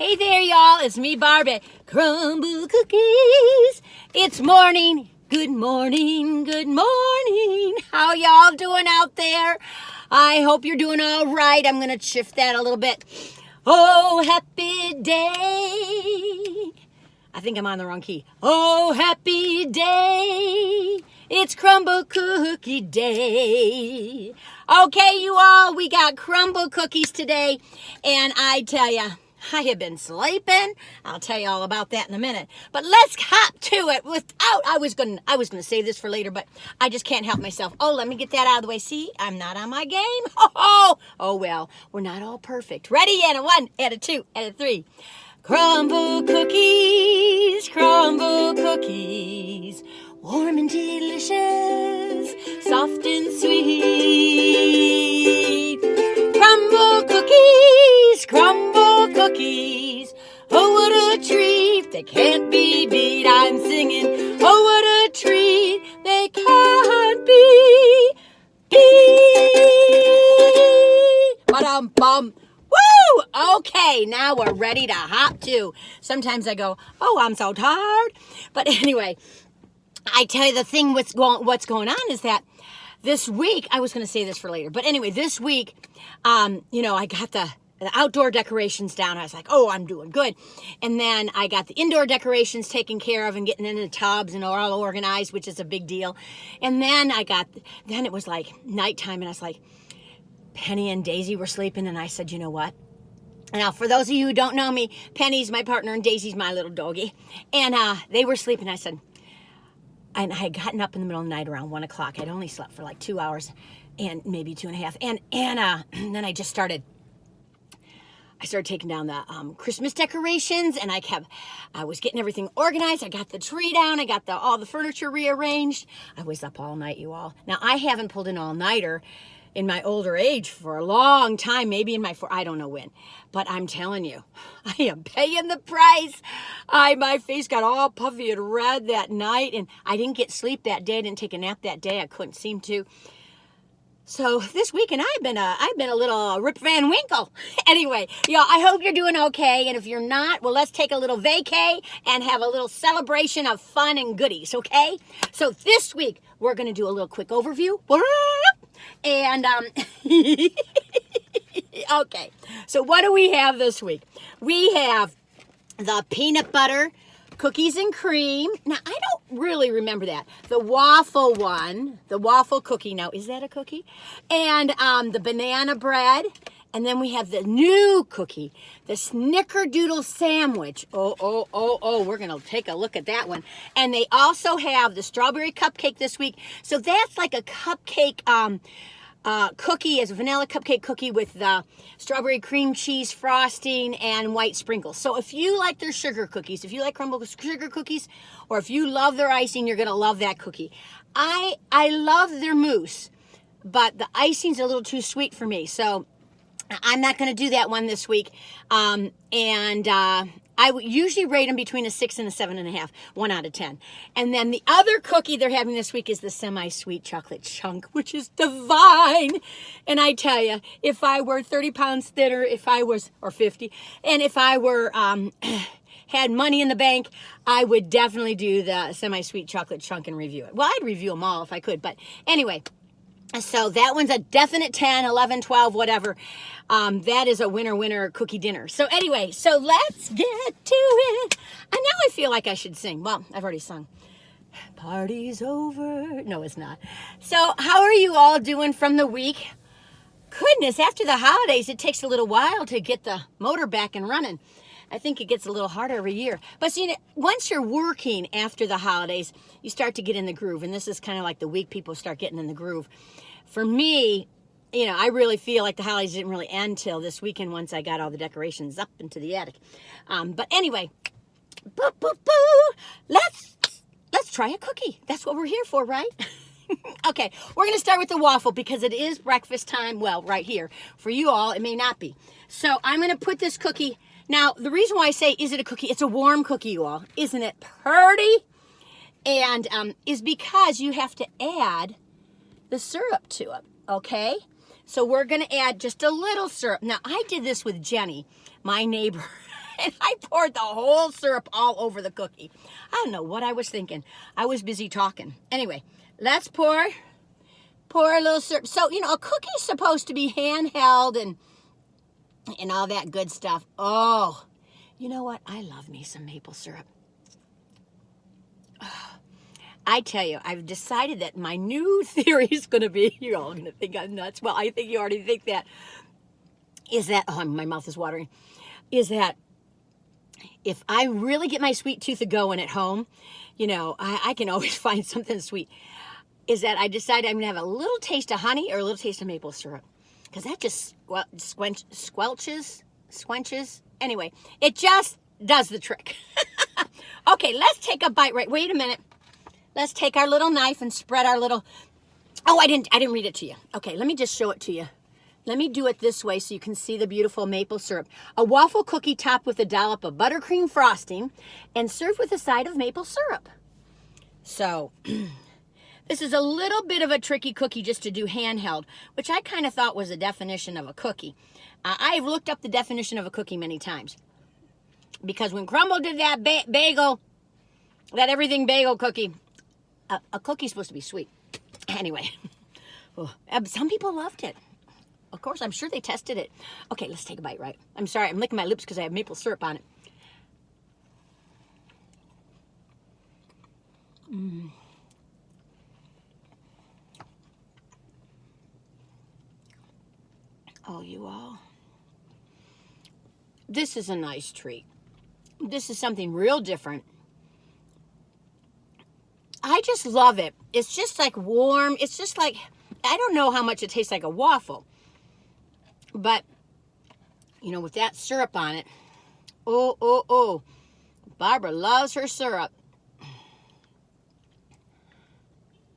Hey there, y'all. It's me, Barbie. Crumbl Cookies. It's morning. Good morning. Good morning. How y'all doing out there? I hope you're doing all right. I'm going to shift that a little bit. Oh, happy day. I think I'm on the wrong key. Oh, happy day. It's Crumbl Cookie Day. Okay, you all, we got Crumbl Cookies today. And I tell you, I have been sleeping. I'll tell you all about that in a minute. But let's hop to it without, I was gonna save this for later, but I just can't help myself. Oh, let me get that out of the way. See, I'm not on my game. Oh well, we're not all perfect. Ready? And a 1, and a 2, and a 3. Crumbl Cookies, Crumbl Cookies. Warm and delicious, soft and sweet. Crumbl Cookies, Crumbl Cookies. Oh, what a treat, they can't be beat. I'm singing, oh, what a treat, they can't be beat. Ba-dum-bum. Woo! Okay, now we're ready to hop to. Sometimes I go, oh, I'm so tired. But anyway, I tell you the thing what's going on is that this week, I was going to say this for later, but anyway, this week, I got the outdoor decorations down. I was like, oh, I'm doing good. And then I got the indoor decorations taken care of and getting into the tubs and all organized, which is a big deal. And then then it was like nighttime and I was like, Penny and Daisy were sleeping and I said, you know what? Now, for those of you who don't know me, Penny's my partner and Daisy's my little doggy. And they were sleeping. I said, and I had gotten up in the middle of the night around 1 o'clock. I'd only slept for like 2 hours and maybe 2.5. And then I started taking down the Christmas decorations and I was getting everything organized. I got the tree down. I got all the furniture rearranged. I was up all night, you all. Now, I haven't pulled an all-nighter in my older age for a long time, maybe in I don't know when, but I'm telling you, I am paying the price. My face got all puffy and red that night, and I didn't get sleep that day. I didn't take a nap that day. I couldn't seem to. So this weekend, I've been a little Rip Van Winkle. Anyway, y'all, I hope you're doing okay, and if you're not, well, let's take a little vacay and have a little celebration of fun and goodies, okay? So this week, we're going to do a little quick overview. And, okay, so what do we have this week? We have the peanut butter cookies and cream. Now, I don't really remember that. The waffle one, the waffle cookie. Now, is that a cookie? And the banana bread. And then we have the new cookie, the SNICKERDOODLE sandwich. Oh, we're going to take a look at that one. And they also have the strawberry cupcake this week. So that's like a cupcake cookie, as a vanilla cupcake cookie with the strawberry cream cheese frosting and white sprinkles. So if you like their sugar cookies, if you like Crumbl sugar cookies, or if you love their icing, you're going to love that cookie. I love their mousse, but the icing's a little too sweet for me. So I'm not going to do that one this week. I usually rate them between a 6 and a 7.5, 1 out of 10. And then the other cookie they're having this week is the semi-sweet chocolate chunk, which is divine. And I tell you, if I were 30 pounds thinner, or 50, and if I were, had money in the bank, I would definitely do the semi-sweet chocolate chunk and review it. Well, I'd review them all if I could, but anyway. So that one's a definite 10, 11, 12, whatever. That is a winner cookie dinner. So anyway, so let's get to it. And now I feel like I should sing. Well, I've already sung. Party's over. No, it's not. So how are you all doing from the week? Goodness, after the holidays, it takes a little while to get the motor back and running. I think it gets a little harder every year. But see, once you're working after the holidays, you start to get in the groove. And this is kind of like the week people start getting in the groove. For me, I really feel like the holidays didn't really end till this weekend once I got all the decorations up into the attic. But anyway, let's try a cookie. That's what we're here for, right? Okay, we're going to start with the waffle because it is breakfast time. Well, right here. For you all, it may not be. So I'm going to put this cookie. Now, the reason why I say, is it a cookie? It's a warm cookie, you all. Isn't it pretty? And is because you have to add the syrup to it, okay? So we're going to add just a little syrup. Now, I did this with Jenny, my neighbor. And I poured the whole syrup all over the cookie. I don't know what I was thinking. I was busy talking. Anyway, let's pour a little syrup. So, you know, a cookie's supposed to be handheld and all that good stuff. Oh, you know what? I love me some maple syrup. Oh, I tell you, I've decided that my new theory is going to be, you're all going to think I'm nuts. Well, I think you already think that. Is that, oh, my mouth is watering. Is that if I really get my sweet tooth a-going at home, you know, I can always find something sweet. Is that I decided I'm going to have a little taste of honey or a little taste of maple syrup. Because that just squelches. Anyway, it just does the trick. Okay, let's take a bite. Right, wait a minute. Let's take our little knife and spread our little... Oh, I didn't read it to you. Okay, let me just show it to you. Let me do it this way so you can see the beautiful maple syrup. A waffle cookie topped with a dollop of buttercream frosting and served with a side of maple syrup. So, this is a little bit of a tricky cookie just to do handheld, which I kind of thought was a definition of a cookie. I've looked up the definition of a cookie many times. Because when Crumbl did that bagel, that everything bagel cookie, a cookie's supposed to be sweet. Anyway, some people loved it. Of course, I'm sure they tested it. Okay, let's take a bite, right? I'm sorry, I'm licking my lips because I have maple syrup on it. Mmm. Oh, you all. This is a nice treat. This is something real different. I just love it. It's just like warm. It's just like, I don't know how much it tastes like a waffle. But, you know, with that syrup on it, oh. Barbara loves her syrup.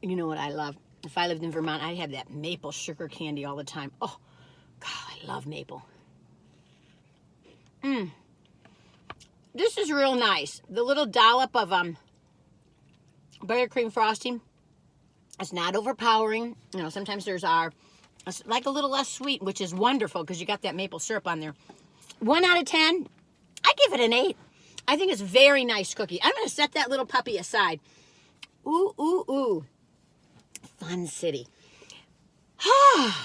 You know what I love? If I lived in Vermont, I'd have that maple sugar candy all the time. Oh, God, I love maple. This is real nice. The little dollop of buttercream frosting. It's not overpowering. You know, sometimes there's like a little less sweet, which is wonderful because you got that maple syrup on there. 1 out of 10, I give it an 8. I think it's a very nice cookie. I'm going to set that little puppy aside. Ooh. Fun city.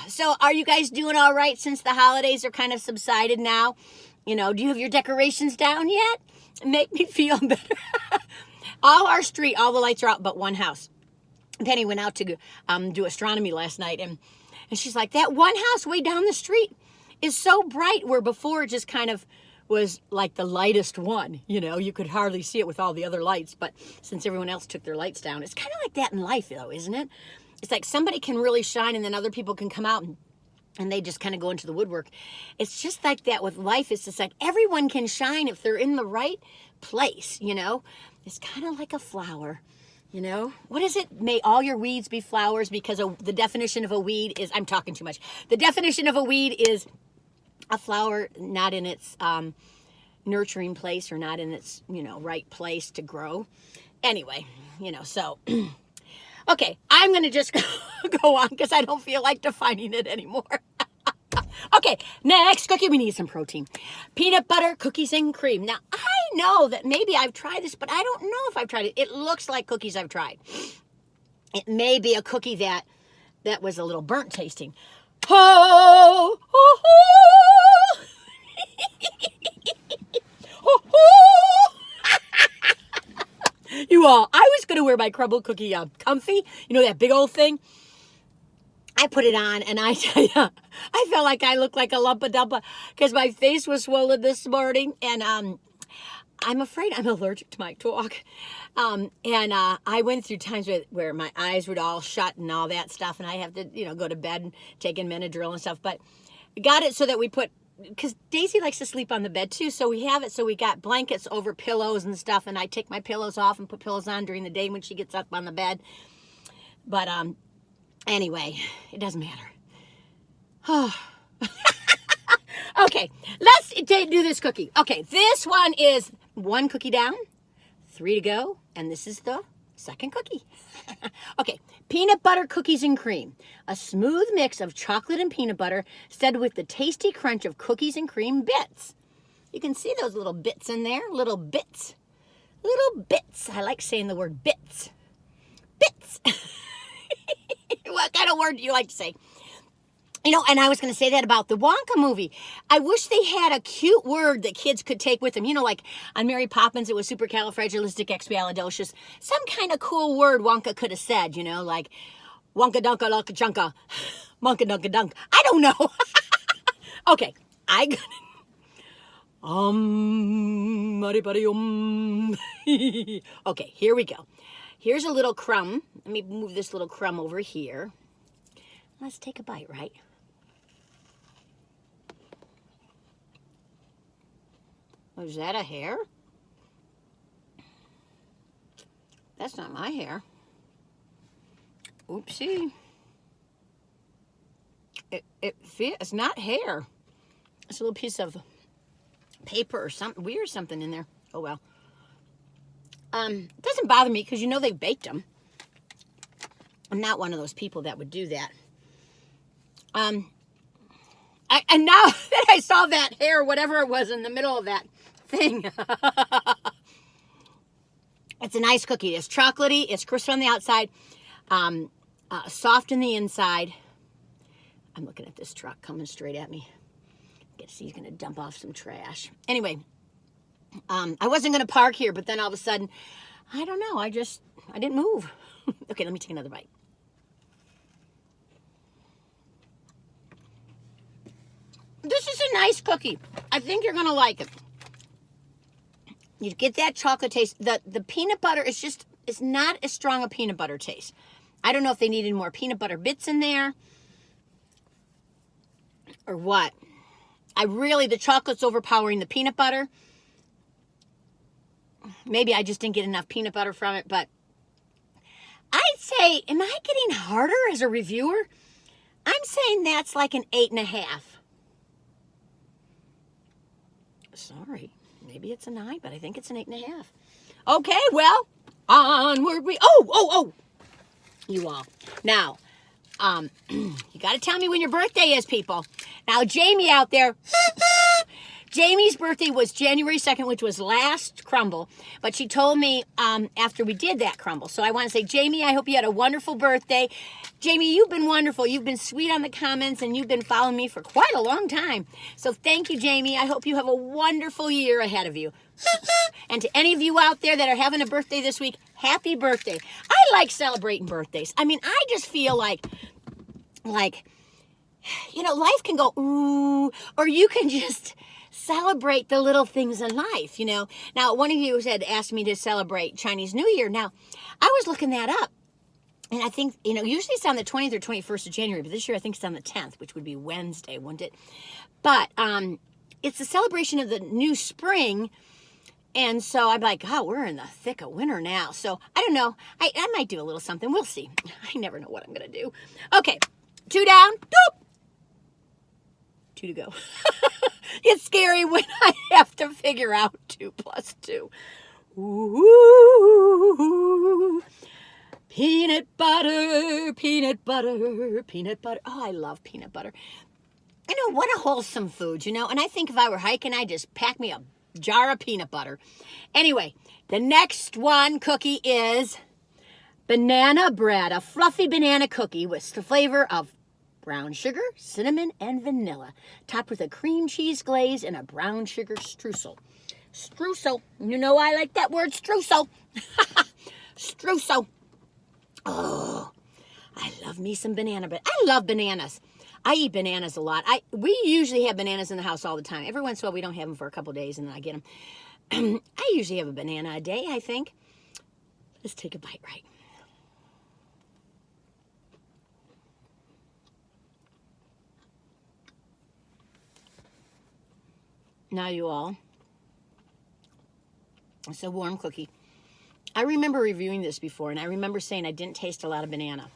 So are you guys doing all right since the holidays are kind of subsided now? You know, do you have your decorations down yet? Make me feel better. All our street, all the lights are out but one house. Penny went out to do astronomy last night, and she's like, that one house way down the street is so bright, where before it just kind of was like the lightest one. You know, you could hardly see it with all the other lights, but since everyone else took their lights down, it's kind of like that in life, though, isn't it? It's like somebody can really shine, and then other people can come out and they just kind of go into the woodwork. It's just like that with life. It's just like everyone can shine if they're in the right place, you know? It's kind of like a flower, you know? What is it? May all your weeds be flowers, because the definition of a weed is, I'm talking too much. The definition of a weed is a flower not in its nurturing place, or not in its, you know, right place to grow. Anyway, you know, so... Okay, I'm going to just go on because I don't feel like defining it anymore. Okay, next cookie. We need some protein. Peanut butter cookies and cream. Now, I know that maybe I've tried this, but I don't know if I've tried it. It looks like cookies I've tried. It may be a cookie that was a little burnt tasting. Ho! Ho! Ho! Ho! Ho! You all, I was going to wear my Crumbl Cookie comfy, you know, that big old thing. I put it on, and I tell you, I felt like I looked like a lumpa dumpa because my face was swollen this morning, and I'm afraid I'm allergic to my talk. I went through times where my eyes were all shut and all that stuff, and I have to, you know, go to bed and take in Benadryl and stuff. But we got it so that we put, because Daisy likes to sleep on the bed too, so we have it so we got blankets over pillows and stuff, and I take my pillows off and put pillows on during the day when she gets up on the bed. But anyway, it doesn't matter. Okay, let's do this cookie. Okay, this one is 1 cookie down, 3 to go, and this is the second cookie. Okay, peanut butter cookies and cream. A smooth mix of chocolate and peanut butter, studded with the tasty crunch of cookies and cream bits. You can see those little bits in there, little bits. Little bits. I like saying the word bits. Bits. What kind of word do you like to say? You know, and I was going to say that about the Wonka movie. I wish they had a cute word that kids could take with them. You know, like on Mary Poppins, it was supercalifragilisticexpialidocious. Some kind of cool word Wonka could have said, you know, like Wonka Dunka Lunka Chunka, Monka Dunka Dunk. I don't know. Okay, I got it. Okay, here we go. Here's a little crumb. Let me move this little crumb over here. Let's take a bite, right? Was that a hair? That's not my hair. Oopsie. It's not hair. It's a little piece of paper or something weird, something in there. Oh well. It doesn't bother me because you know they've baked them. I'm not one of those people that would do that. And now that I saw that hair, whatever it was in the middle of that thing, it's a nice cookie. It's chocolatey, it's crisp on the outside, soft in the inside. I'm looking at this truck coming straight at me. I guess he's going to dump off some trash. Anyway, I wasn't going to park here, but then all of a sudden, I don't know, I didn't move. Okay, let me take another bite. This is a nice cookie. I think you're going to like it. You get that chocolate taste. The peanut butter is just, it's not as strong a peanut butter taste. I don't know if they needed more peanut butter bits in there or what. The chocolate's overpowering the peanut butter. Maybe I just didn't get enough peanut butter from it, but I'd say, am I getting harder as a reviewer? I'm saying that's like an 8.5. Sorry, maybe it's a 9, but I think it's an 8.5. Okay, well, onward we, you all. Now, you got to tell me when your birthday is, people. Now, Jamie out there, Jamie's birthday was January 2nd, which was last Crumbl, but she told me after we did that Crumbl. So I want to say, Jamie, I hope you had a wonderful birthday. Jamie, you've been wonderful. You've been sweet on the comments, and you've been following me for quite a long time. So thank you, Jamie. I hope you have a wonderful year ahead of you. And to any of you out there that are having a birthday this week, happy birthday. I like celebrating birthdays. I mean, I just feel like, you know, life can go, ooh, or you can just celebrate the little things in life, you know. Now, one of you had asked me to celebrate Chinese New Year. Now, I was looking that up, and I think, you know, usually it's on the 20th or 21st of January, but this year I think it's on the 10th, which would be Wednesday, wouldn't it? But it's a celebration of the new spring, and so I'm like, oh, we're in the thick of winter now. So, I don't know. I might do a little something. We'll see. I never know what I'm going to do. Okay, 2 down. Doop. 2 to go. It's scary when I have to figure out 2 plus 2. Ooh, peanut butter, peanut butter, peanut butter. Oh, I love peanut butter. You know, what a wholesome food, you know. And I think if I were hiking, I'd just pack me a jar of peanut butter. Anyway, the next one cookie is banana bread, a fluffy banana cookie with the flavor of brown sugar, cinnamon, and vanilla, topped with a cream cheese glaze and a brown sugar streusel. Streusel. You know I like that word, streusel. Streusel. Oh, I love me some banana bread. I love bananas. I eat bananas a lot. We usually have bananas in the house all the time. Every once in a while, we don't have them for a couple of days, and then I get them. I usually have a banana a day, I think. Let's take a bite, right? Now, you all, it's a warm cookie. I remember reviewing this before, and I remember saying I didn't taste a lot of banana.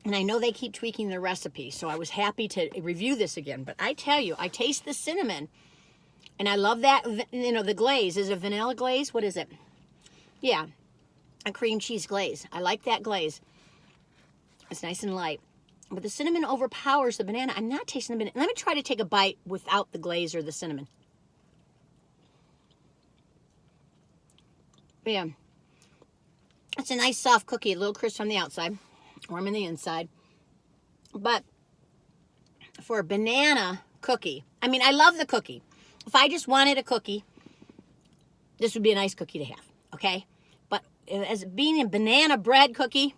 And I know they keep tweaking their recipe, so I was happy to review this again. But I tell you, I taste the cinnamon, and I love that, you know, the glaze. Is it vanilla glaze? What is it? Yeah, a cream cheese glaze. I like that glaze. It's nice and light. But the cinnamon overpowers the banana. I'm not tasting the banana. Let me try to take a bite without the glaze or the cinnamon. Yeah. It's a nice soft cookie, a little crisp on the outside, warm on the inside. But for a banana cookie, I mean, I love the cookie. If I just wanted a cookie, this would be a nice cookie to have, okay? But as being a banana bread cookie,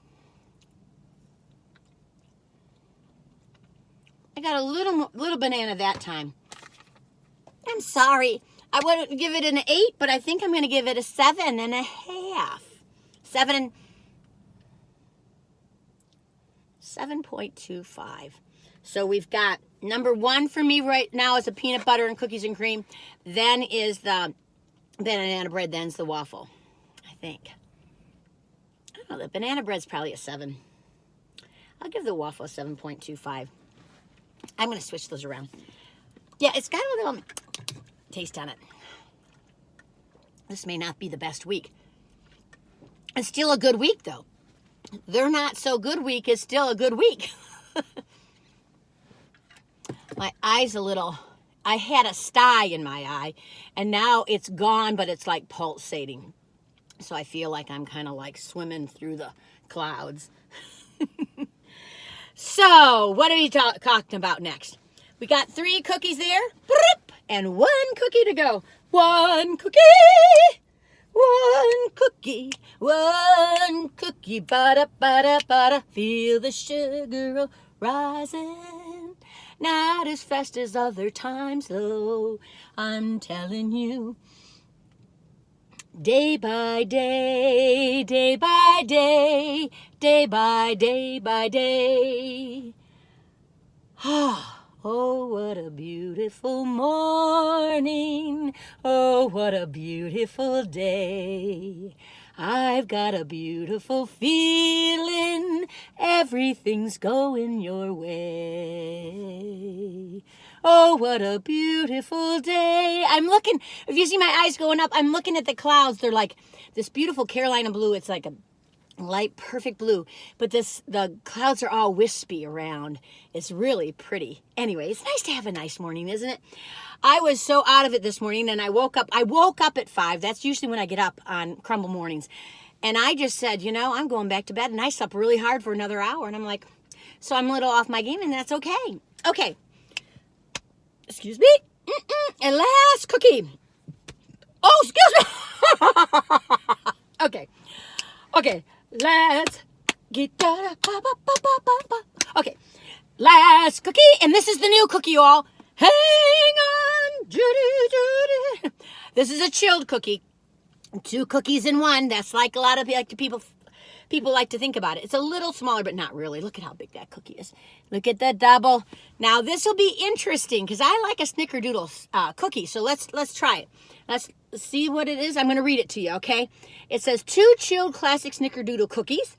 I got a little banana that time. I'm sorry. I wouldn't give it an 8, but I think I'm going to give it a 7.5. 7.25. So we've got number 1 for me right now is the peanut butter and cookies and cream. Then is the banana bread. Then's the waffle, I think. I don't know. The banana bread's probably a 7. I'll give the waffle a 7.25. I'm going to switch those around. Yeah, it's got a little taste on it. This may not be the best week. It's still a good week, though. They're not so good week is still a good week. My eye's a little... I had a sty in my eye, and now it's gone, but it's like pulsating. So I feel like I'm kind of like swimming through the clouds. So, what are we talking about next? We got 3 cookies there, and 1 cookie to go. 1 cookie, 1 cookie, 1 cookie. Ba-da, ba-da, ba-da. Feel the sugar rising. Not as fast as other times, though, I'm telling you. Day by day, day by day, day by day by day. Oh, what a beautiful morning. Oh, what a beautiful day. I've got a beautiful feeling. Everything's going your way. Oh, what a beautiful day. I'm looking, if you see my eyes going up, I'm looking at the clouds. They're like this beautiful Carolina blue. It's like a light, perfect blue. But the clouds are all wispy around. It's really pretty. Anyway, it's nice to have a nice morning, isn't it? I was so out of it this morning, and I woke up at 5. That's usually when I get up on Crumbl mornings. And I just said, you know, I'm going back to bed, and I slept really hard for another hour. And I'm like, so I'm a little off my game, and that's okay. Okay. Excuse me. And last cookie. Oh, excuse me. Okay. Okay. Let's get okay. Last cookie, and this is the new cookie, y'all. Hang on, Judy, Judy. This is a chilled cookie. 2 cookies in 1. That's like a lot of people like to think about it. It's a little smaller, but not really. Look at how big that cookie is. Look at the double. Now this will be interesting because I like a snickerdoodle cookie. So let's try it. Let's see what it is. I'm going to read it to you. Okay. It says 2 chilled classic snickerdoodle cookies,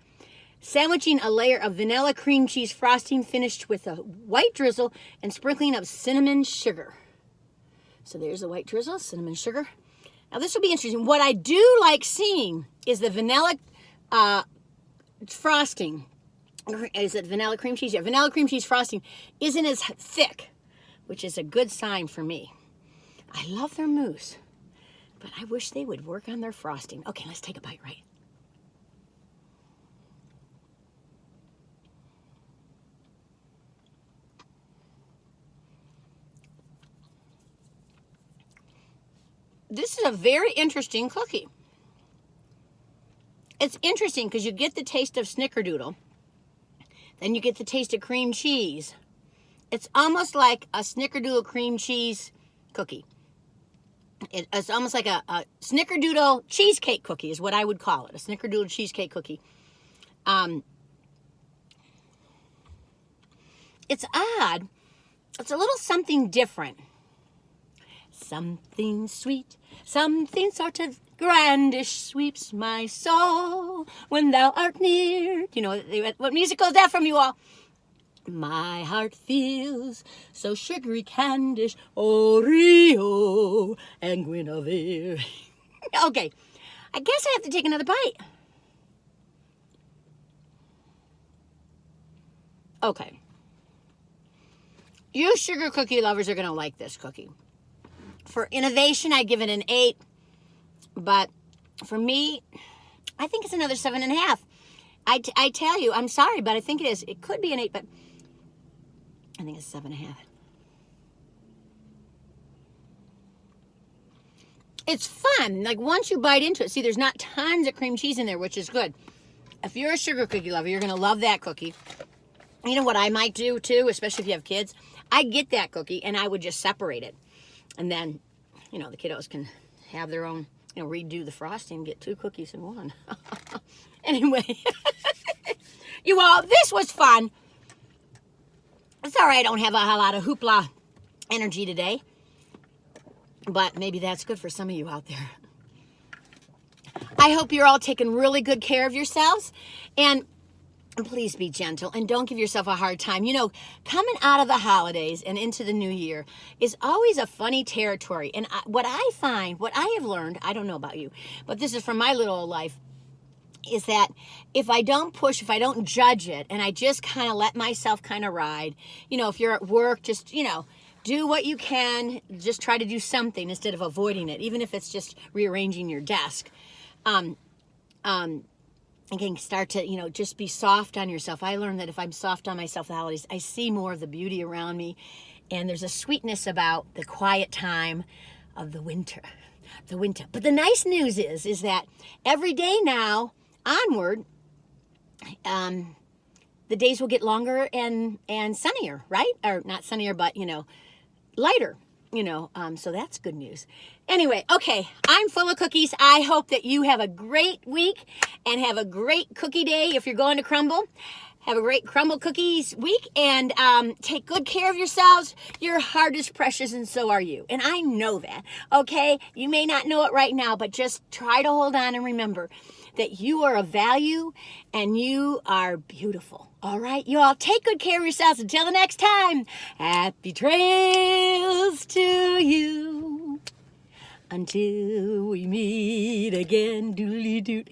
sandwiching a layer of vanilla cream cheese frosting finished with a white drizzle and sprinkling of cinnamon sugar. So there's the white drizzle, cinnamon sugar. Now this will be interesting. What I do like seeing is the vanilla frosting. Is it vanilla cream cheese? Yeah, vanilla cream cheese frosting isn't as thick, which is a good sign for me. I love their mousse, but I wish they would work on their frosting. Okay, let's take a bite, right? This is a very interesting cookie. It's interesting because you get the taste of snickerdoodle. Then you get the taste of cream cheese. It's almost like a snickerdoodle cream cheese cookie. It's almost like a snickerdoodle cheesecake cookie is what I would call it. A snickerdoodle cheesecake cookie. It's odd. It's a little something different. Something sweet, something sort of grandish sweeps my soul when thou art near. You know, what musical is that from you all? My heart feels so sugary candish, oh Rio and Guinevere. Okay, I guess I have to take another bite. Okay, You sugar cookie lovers are going to like this cookie. For innovation, I give it an 8. But for me, I think it's another 7.5. I tell you, I'm sorry, but I think it is. It could be an 8, but I think it's 7.5. It's fun. Like, once you bite into it, see, there's not tons of cream cheese in there, which is good. If you're a sugar cookie lover, you're going to love that cookie. You know what I might do, too, especially if you have kids? I get that cookie, and I would just separate it. And then, you know, the kiddos can have their own, you know, redo the frosting, get 2 cookies in one. Anyway, you all, this was fun. It's all right, I don't have a lot of hoopla energy today. But maybe that's good for some of you out there. I hope you're all taking really good care of yourselves. And please be gentle and don't give yourself a hard time. You know, coming out of the holidays and into the new year is always a funny territory. And what I find, what I have learned, I don't know about you, but this is from my little old life, is that if I don't push, if I don't judge it, and I just kind of let myself kind of ride, you know, if you're at work, just, you know, do what you can. Just try to do something instead of avoiding it, even if it's just rearranging your desk. And can start to, you know, just be soft on yourself. I learned that if I'm soft on myself the holidays, I see more of the beauty around me. And there's a sweetness about the quiet time of the winter. The winter. But the nice news is that every day now onward, the days will get longer and sunnier, right? Or not sunnier, but, you know, lighter, you know, so that's good news. Anyway, okay, I'm full of cookies. I hope that you have a great week and have a great cookie day if you're going to Crumbl. Have a great Crumbl Cookies week, and take good care of yourselves. Your heart is precious, and so are you. And I know that, okay? You may not know it right now, but just try to hold on and remember that you are of value and you are beautiful. All right? You all take good care of yourselves. Until the next time, happy trails to you. Until we meet again, doodly doot.